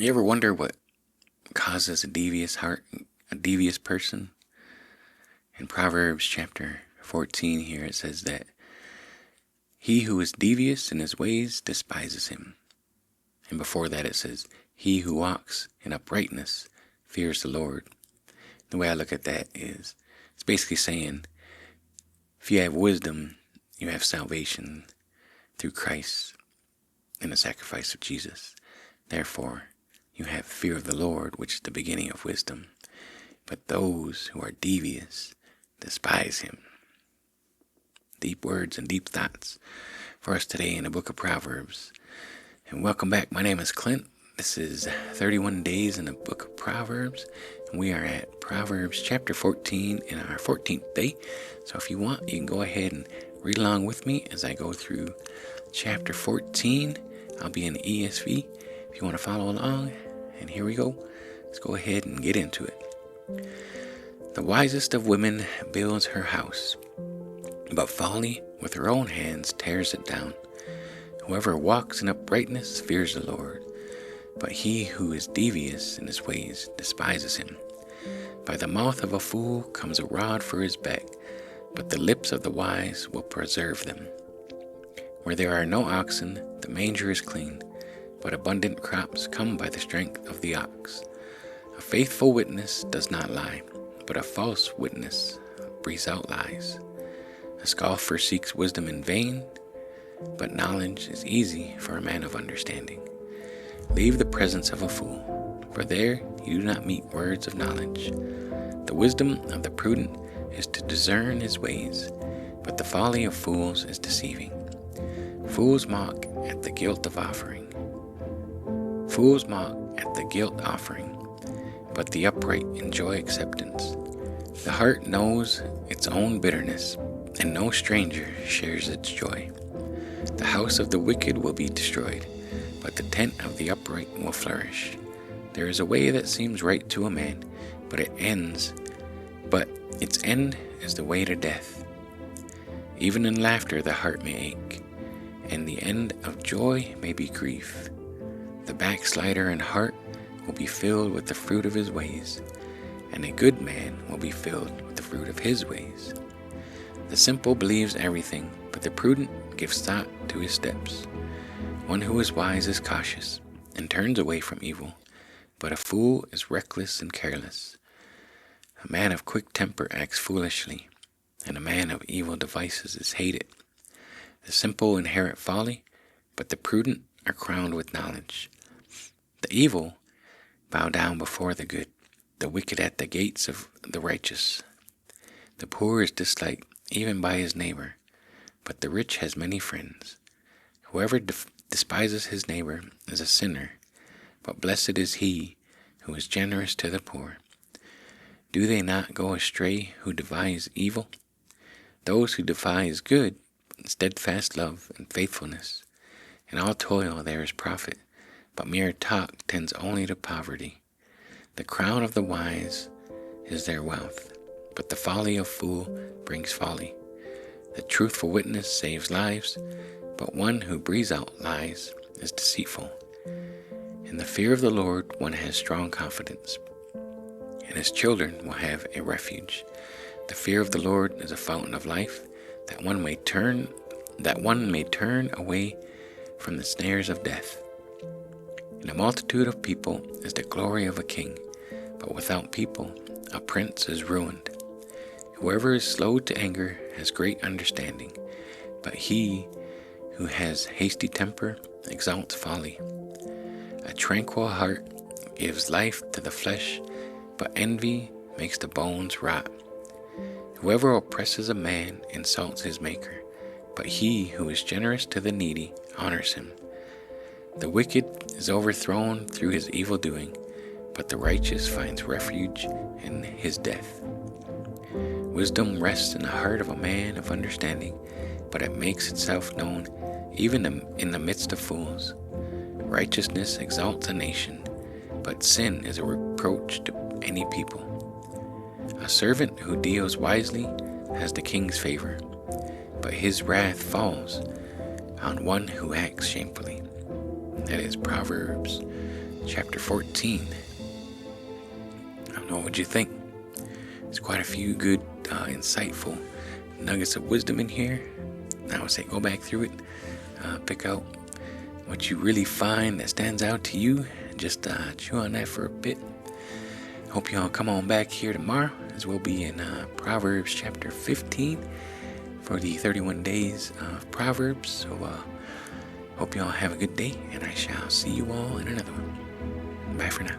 You ever wonder what causes a devious heart, a devious person? In Proverbs chapter 14 here it says that he who is devious in his ways despises him. And before that it says, he who walks in uprightness fears the Lord. The way I look at that is, it's basically saying, if you have wisdom, you have salvation through Christ and the sacrifice of Jesus. Therefore, you have fear of the Lord, which is the beginning of wisdom. But those who are devious despise him. Deep words and deep thoughts for us today in the book of Proverbs. And welcome back. My name is Clint. This is 31 days in the book of Proverbs. And we are at Proverbs chapter 14 in our 14th day. So if you want, you can go ahead and read along with me as I go through chapter 14. I'll be in the ESV if you want to follow along. And here we go. Let's go ahead and get into it. The wisest of women builds her house, but folly with her own hands tears it down. Whoever walks in uprightness fears the Lord, but he who is devious in his ways despises him. By the mouth of a fool comes a rod for his back, but the lips of the wise will preserve them. Where there are no oxen, the manger is clean, but abundant crops come by the strength of the ox. A faithful witness does not lie, but a false witness breathes out lies. A scoffer seeks wisdom in vain, but knowledge is easy for a man of understanding. Leave the presence of a fool, for there you do not meet words of knowledge. The wisdom of the prudent is to discern his ways, but the folly of fools is deceiving. Fools mock at the guilt of offering. Fools mock at the guilt offering, but the upright enjoy acceptance. The heart knows its own bitterness, and no stranger shares its joy. The house of the wicked will be destroyed, but the tent of the upright will flourish. There is a way that seems right to a man, but its end is the way to death. Even in laughter the heart may ache, and the end of joy may be grief. The backslider in heart will be filled with the fruit of his ways, and a good man will be filled with the fruit of his ways. The simple believes everything, but the prudent gives thought to his steps. One who is wise is cautious, and turns away from evil, but a fool is reckless and careless. A man of quick temper acts foolishly, and a man of evil devices is hated. The simple inherit folly, but the prudent are crowned with knowledge. The evil bow down before the good, the wicked at the gates of the righteous. The poor is disliked even by his neighbor, but the rich has many friends. Whoever despises his neighbor is a sinner, but blessed is he who is generous to the poor. Do they not go astray who devise evil? Those who devise good, steadfast love and faithfulness. In all toil there is profit, but mere talk tends only to poverty. The crown of the wise is their wealth, but the folly of fool brings folly. The truthful witness saves lives, but one who breathes out lies is deceitful. In the fear of the Lord one has strong confidence, and his children will have a refuge. The fear of the Lord is a fountain of life, that one may turn away from the snares of death. In a multitude of people is the glory of a king, but without people a prince is ruined. Whoever is slow to anger has great understanding, but he who has hasty temper exalts folly. A tranquil heart gives life to the flesh, but envy makes the bones rot. Whoever oppresses a man insults his maker, but he who is generous to the needy honors him. The wicked is overthrown through his evil doing, but the righteous finds refuge in his death. Wisdom rests in the heart of a man of understanding, but it makes itself known even in the midst of fools. Righteousness exalts a nation, but sin is a reproach to any people. A servant who deals wisely has the king's favor, but his wrath falls on one who acts shamefully. That is Proverbs chapter 14. I don't know what you think. There's quite a few good, insightful nuggets of wisdom in here. I would say go back through it, pick out what you really find that stands out to you, and just chew on that for a bit. Hope y'all come on back here tomorrow, as we'll be in Proverbs chapter 15 for the 31 days of Proverbs. So hope y'all have a good day, and I shall see you all in another one. Bye for now.